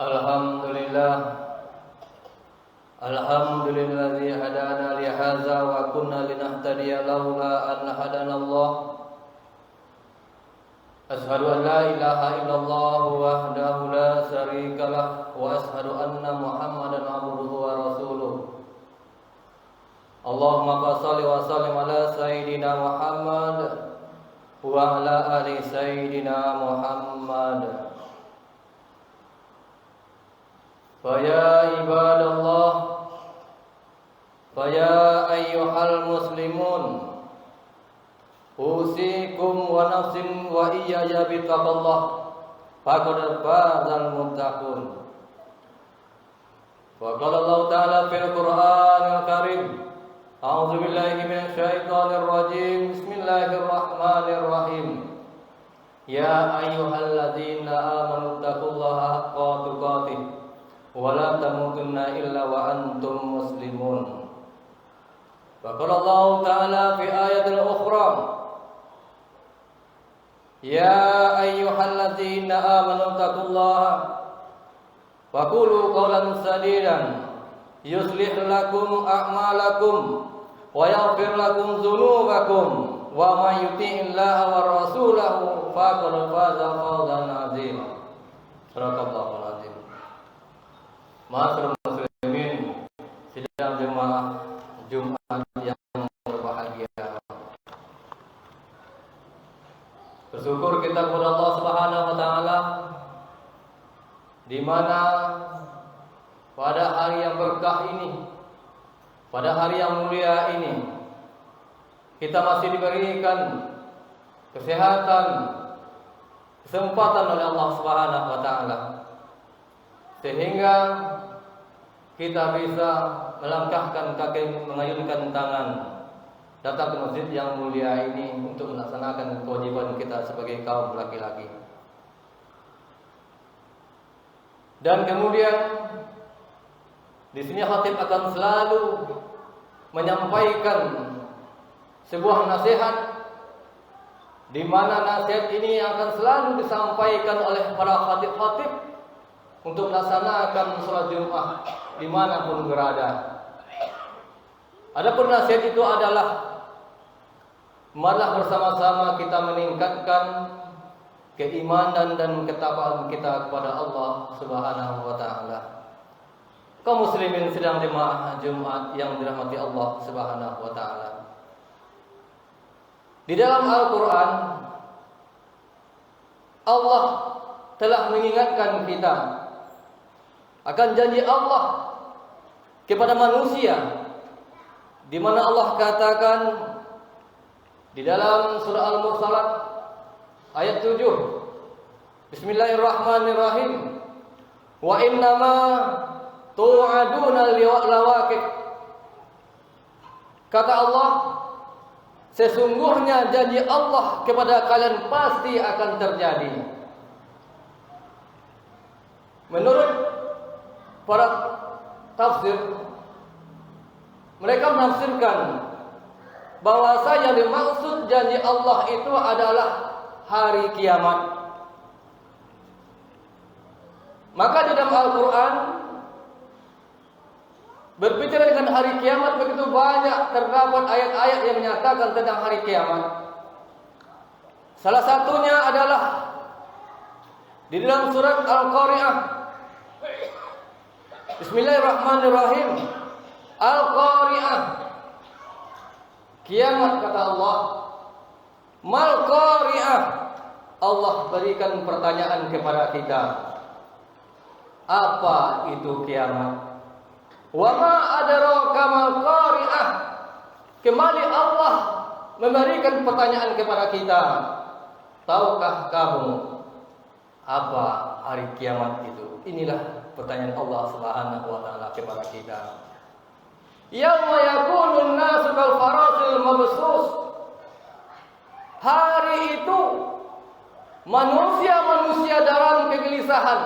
Alhamdulillah, alhamdulilladzi hadana li hadza wa kunna linahtadiya laula an hadanallah. Ashhadu an la ilaha illallah wahdahu la syarikalah wa ashhadu anna Muhammadan abduhu wa rasuluh. Allahumma shalli wa sallim ala sayyidina Muhammad wa ala ali sayyidina Muhammad. Faya ibadallah, faya ayyuhal muslimun, usikum wa nafsin wa iyaya bittaqallah, faqad fazal muttaqun. Wa qala Allah ta'ala fil Qur'anil Karim, a'udzu billahi minasy syaithanir rajim, bismillahirrahmanirrahim. Ya ayyuhalladzina amanu taqullaha haqqa tuqatih wa la tamutunna illa wa antum muslimun. Wa qala Allah ta'ala fi ayatil ukhra, ya ayyuhalladzina amanu taqullaha wa qulu qawlan sadidan yuslih lakum a'malakum wa yaghfir lakum dzunubakum wa may yuti'illaha wa rasulahu faqad faza fawzan 'azima. Sadaqallahul azim. Ma'asyiral muslimin, sidang jemaah Jumat yang berbahagia. Bersyukur kita kepada Allah Subhanahu wa taala di mana pada hari yang berkah ini, pada hari yang mulia ini, kita masih diberikan kesehatan, kesempatan oleh Allah Subhanahu wa taala, sehingga kita bisa melangkahkan kaki, mengayunkan tangan, datang ke masjid yang mulia ini untuk melaksanakan kewajiban kita sebagai kaum laki-laki. Dan kemudian di sini khatib akan selalu menyampaikan sebuah nasihat, di mana nasihat ini akan selalu disampaikan oleh para khatib-khatib untuk melaksanakan sholat Jumat dimanapun berada. Adapun nasihat itu adalah marilah bersama-sama kita meningkatkan keimanan dan ketakwaan kita kepada Allah Subhanahu wa taala. Kaum muslimin sedang jemaah Jumat yang dirahmati Allah Subhanahu wa taala. Di dalam Al-Qur'an Allah telah mengingatkan kita akan janji Allah kepada manusia, di mana Allah katakan di dalam surah Al-Mursalat ayat 7, Bismillahirrahmanirrahim, wa innama tu'aduna lawaqih. Kata Allah, sesungguhnya janji Allah kepada kalian pasti akan terjadi. Menurut para tafsir, mereka menafsirkan bahwasanya yang dimaksud janji Allah itu adalah hari kiamat. Maka di dalam Al-Quran berbicara dengan hari kiamat begitu banyak terdapat ayat-ayat yang menyatakan tentang hari kiamat. Salah satunya adalah di dalam surat Al-Qari'ah. Bismillahirrahmanirrahim. Al-Qari'ah. Kiamat kata Allah. Mal Qari'ah. Allah berikan pertanyaan kepada kita. Apa itu kiamat? Wa ma adraka mal Qari'ah. Kembali Allah memberikan pertanyaan kepada kita. Tahukah kamu apa hari kiamat itu? Inilah pertanyaan Allah Subhanahu wa taala kepada kita. Yauma yakunun nasu kal farasil mabsus. Hari itu manusia dalam kegelisahan.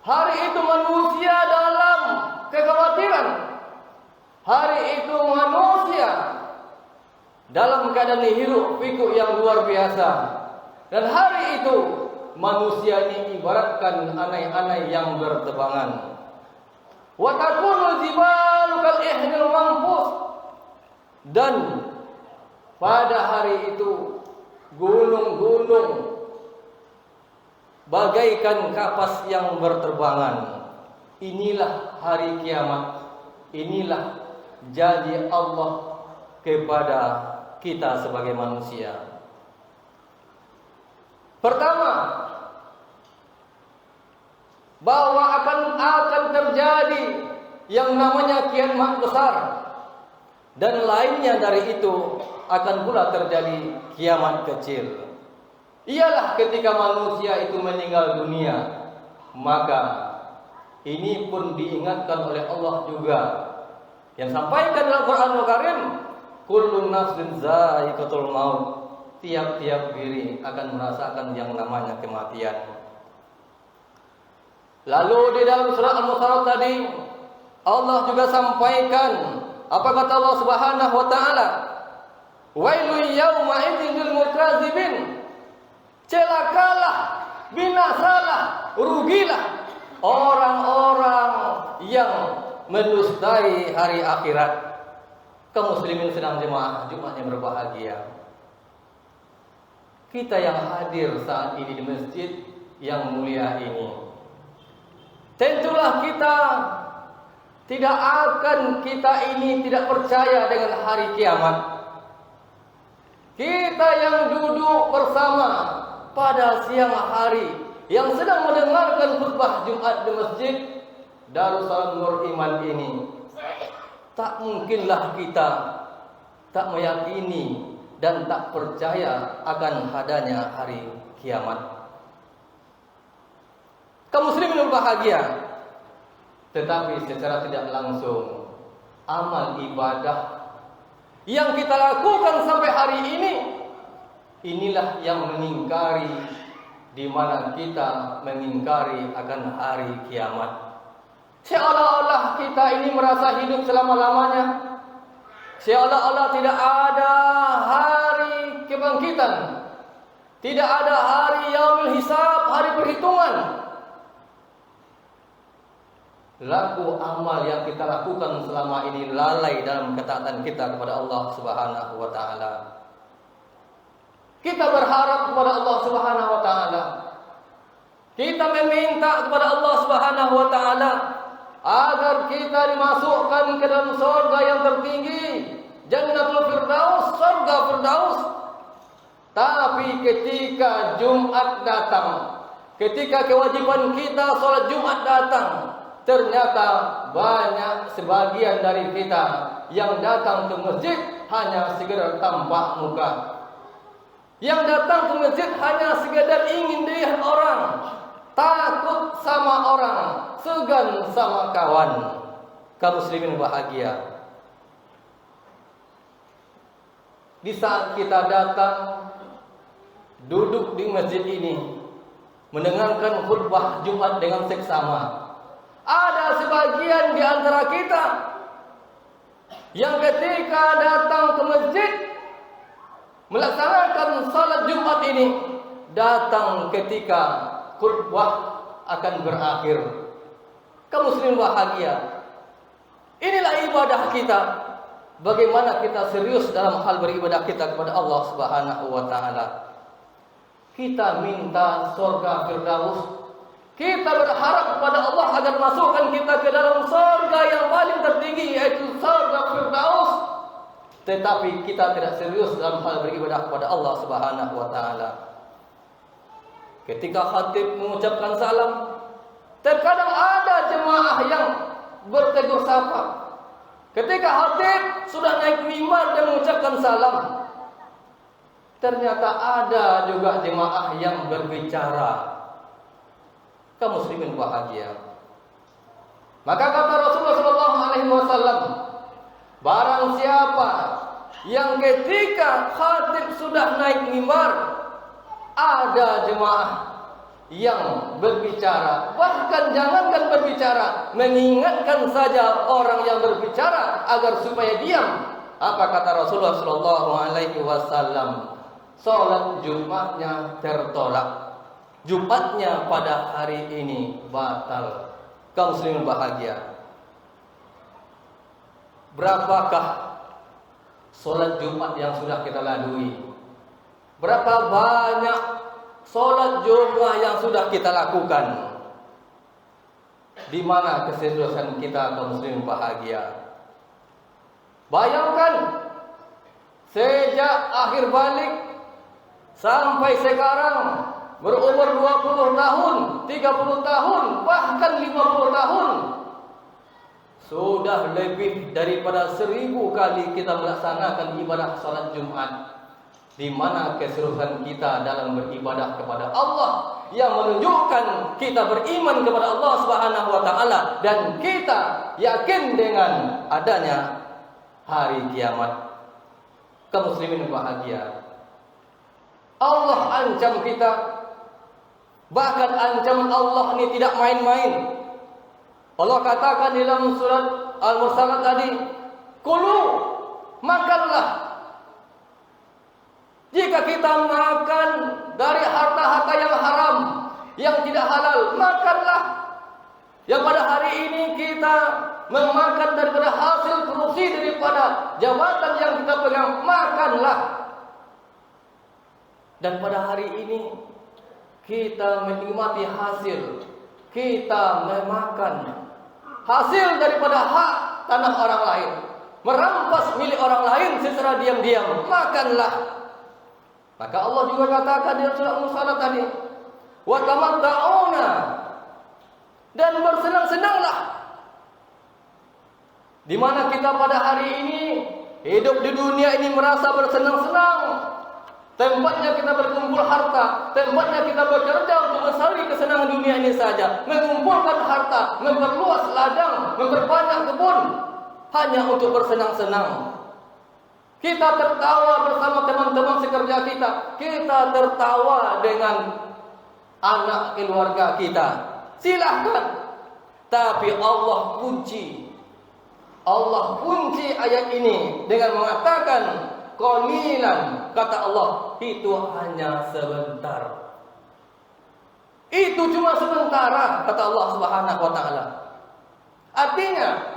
Hari itu manusia dalam kekhawatiran. Hari itu manusia dalam keadaan hiruk pikuk yang luar biasa. Dan hari itu manusia ini ibaratkan anai-anai yang berterbangan. Wa takunul jibalu kal ihnil manfus. Dan pada hari itu gunung-gunung bagaikan kapas yang berterbangan. Inilah hari kiamat. Inilah janji Allah kepada kita sebagai manusia. Pertama, bahwa akan terjadi yang namanya kiamat besar, dan lainnya dari itu akan pula terjadi kiamat kecil. Ialah ketika manusia itu meninggal dunia, maka ini pun diingatkan oleh Allah juga, yang sampaikan dalam Quranul Karim, kullu nafsin za'iqatul maut. Tiap-tiap diri akan merasakan yang namanya kematian. Lalu di dalam surah Al-Mu'tarat tadi Allah juga sampaikan apa kata Allah Subhanahu wa taala? Wailul yauma idzin lil mukazzibin. Celakalah, binasalah, rugilah orang-orang yang mendustai hari akhirat. Kaum muslimin sedang jemaah Jumat yang berbahagia. Kita yang hadir saat ini di masjid yang mulia ini, tentulah kita tidak tidak percaya dengan hari kiamat. Kita yang duduk bersama pada siang hari, yang sedang mendengarkan khutbah Jumat di masjid Darussalam Nur Iman ini, tak mungkinlah kita tak meyakini dan tak percaya akan adanya hari kiamat. Kaum muslimin berbahagia. Tetapi secara tidak langsung, amal ibadah yang kita lakukan sampai hari ini, inilah yang mengingkari, di mana kita mengingkari akan hari kiamat. Seolah-olah kita ini merasa hidup selama-lamanya. Seolah-olah tidak ada hari kebangkitan, tidak ada hari yaumul hisab, hari perhitungan. Laku amal yang kita lakukan selama ini lalai dalam ketaatan kita kepada Allah Subhanahu wa taala. Kita berharap kepada Allah Subhanahu wa taala. Kita meminta kepada Allah Subhanahu wa taala agar kita dimasukkan ke dalam surga yang tertinggi, Jannatul Firdaus, surga Firdaus. Tapi ketika Jumat datang, ketika kewajiban kita salat Jumat datang, ternyata banyak sebagian dari kita yang datang ke masjid hanya sekedar tampak muka. Yang datang ke masjid hanya sekedar ingin dilihat orang, takut sama orang, segan sama kawan. Kaum muslimin bahagia. Di saat kita datang duduk di masjid ini mendengarkan khutbah Jumat dengan seksama, ada sebagian di antara kita yang ketika datang ke masjid melaksanakan salat Jumat ini, datang ketika khutbah akan berakhir. Kaum muslimin bahagia. Inilah ibadah kita. Bagaimana kita serius dalam hal beribadah kita kepada Allah Subhanahu wa taala. Kita minta surga Firdaus. Kita berharap kepada Allah agar masukkan kita ke dalam surga yang paling tertinggi, yaitu surga Firdaus. Tetapi kita tidak serius dalam hal beribadah kepada Allah Subhanahu wa taala. Ketika khatib mengucapkan salam, terkadang ada jemaah yang bertegur sapa. Ketika khatib sudah naik mimbar dan mengucapkan salam, ternyata ada juga jemaah yang berbicara. Kaum muslimin bahagia. Maka kata Rasulullah SAW, barang siapa yang ketika khatib sudah naik mimbar, ada jemaah yang berbicara, bahkan jangankan berbicara, mengingatkan saja orang yang berbicara agar supaya diam. Apa kata Rasulullah SAW? Salat Jumatnya tertolak. Jumatnya pada hari ini batal. Kaum muslimin bahagia. Berapakah solat Jumat yang sudah kita lalui? Berapa banyak solat Jumat yang sudah kita lakukan? Di mana keseriusan kita kaum muslimin bahagia? Bayangkan, sejak akhir balik sampai sekarang berumur 20 tahun, 30 tahun, bahkan 50 tahun, sudah lebih daripada 1000 kali kita melaksanakan ibadah salat Jumat. Di mana keseriusan kita dalam beribadah kepada Allah yang menunjukkan kita beriman kepada Allah Subhanahu wa taala dan kita yakin dengan adanya hari kiamat. Kaum muslimin bahagia. Allah ancam kita. Bahkan ancaman Allah ini tidak main-main. Allah katakan di dalam surat Al-Mursalat tadi, "Kulu, makanlah." Jika kita makan dari harta-harta yang haram, yang tidak halal, makanlah. Yang pada hari ini kita memakan daripada hasil korupsi, daripada jabatan yang kita pegang, makanlah. Dan pada hari ini kita menikmati hasil, kita memakan hasil daripada hak tanah orang lain, merampas milik orang lain secara diam-diam, makanlah. Maka Allah juga katakan di surah Al-Mursalat tadi, wa tamatta'una, dan bersenang-senanglah. Di mana kita pada hari ini hidup di dunia ini merasa bersenang-senang. Tempatnya kita berkumpul harta, tempatnya kita bekerja untuk mencari kesenangan dunia ini saja, mengumpulkan harta, memperluas ladang, memperbanyak kebun, hanya untuk bersenang-senang. Kita tertawa bersama teman-teman sekerja kita, kita tertawa dengan anak keluarga kita. Silahkan. Tapi Allah kunci ayat ini dengan mengatakan qalilan, kata Allah, itu hanya sebentar. Itu cuma sementara, kata Allah Subhanahu wa taala. Artinya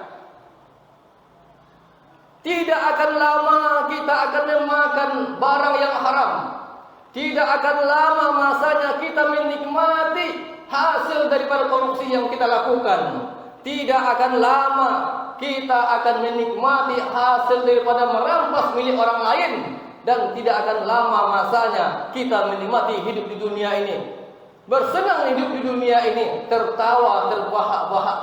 tidak akan lama kita akan memakan barang yang haram. Tidak akan lama masanya kita menikmati hasil daripada korupsi yang kita lakukan. Tidak akan lama kita akan menikmati hasil daripada merampas milik orang lain. Dan tidak akan lama masanya kita menikmati hidup di dunia ini, bersenang hidup di dunia ini, tertawa, terbahak-bahak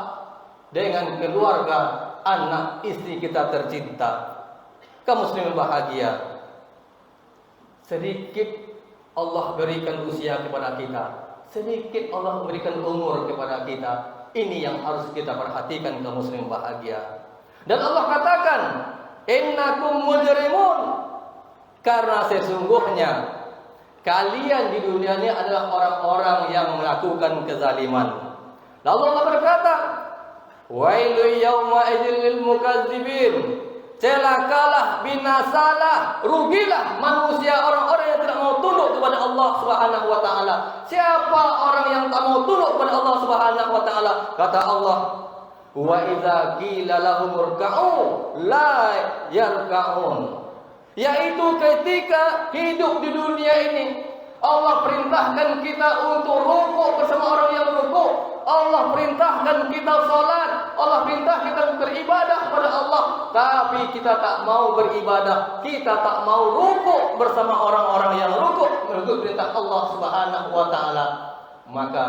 dengan keluarga, anak, istri kita tercinta. Kaum muslimin bahagia. Sedikit Allah berikan usia kepada kita, sedikit Allah memberikan umur kepada kita. Ini yang harus kita perhatikan, kaum muslimin bahagia. Dan Allah katakan, innakum mujrimun, karena sesungguhnya kalian di dunia ini adalah orang-orang yang melakukan kezaliman. Lalu Allah berkata, wailu yawma idzil lil mukazzibin, celakalah, binasalah, rugilah manusia, orang-orang yang tidak mau tunduk kepada Allah Subhanahu wa taala. Siapa orang yang tak mau tunduk kepada Allah Subhanahu wa taala? Kata Allah, wa idza qila lahum irka'u la yarka'un. Yaitu ketika hidup di dunia ini, Allah perintahkan kita untuk rukuk bersama orang yang rukuk. Allah perintahkan kita salat, Allah perintah kita beribadah kepada Allah, tapi kita tak mau beribadah, kita tak mau rukuk bersama orang-orang yang rukuk menurut perintah Allah Subhanahu wa taala. Maka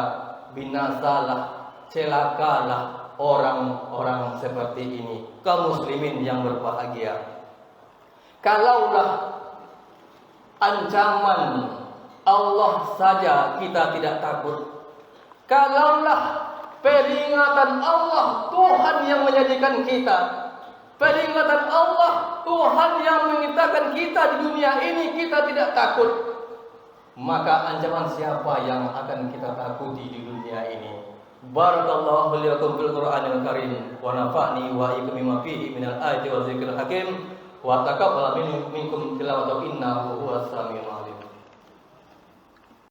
binasalah, celakalah orang-orang seperti ini, kaum muslimin yang berbahagia. Kalaulah ancaman Allah saja kita tidak takut, kalaulah peringatan Allah Tuhan yang menyajikan kita, peringatan Allah Tuhan yang mengingatkan kita di dunia ini, kita tidak takut, maka ancaman siapa yang akan kita takuti di dunia ini? Barakallahu li lakum fil Qur'anil Karim wa nafa'ni wa iyyakum bima fihi minal ayati wa dzikril hakim wa taqabbal minkum tilawatahu innahu huwas samiul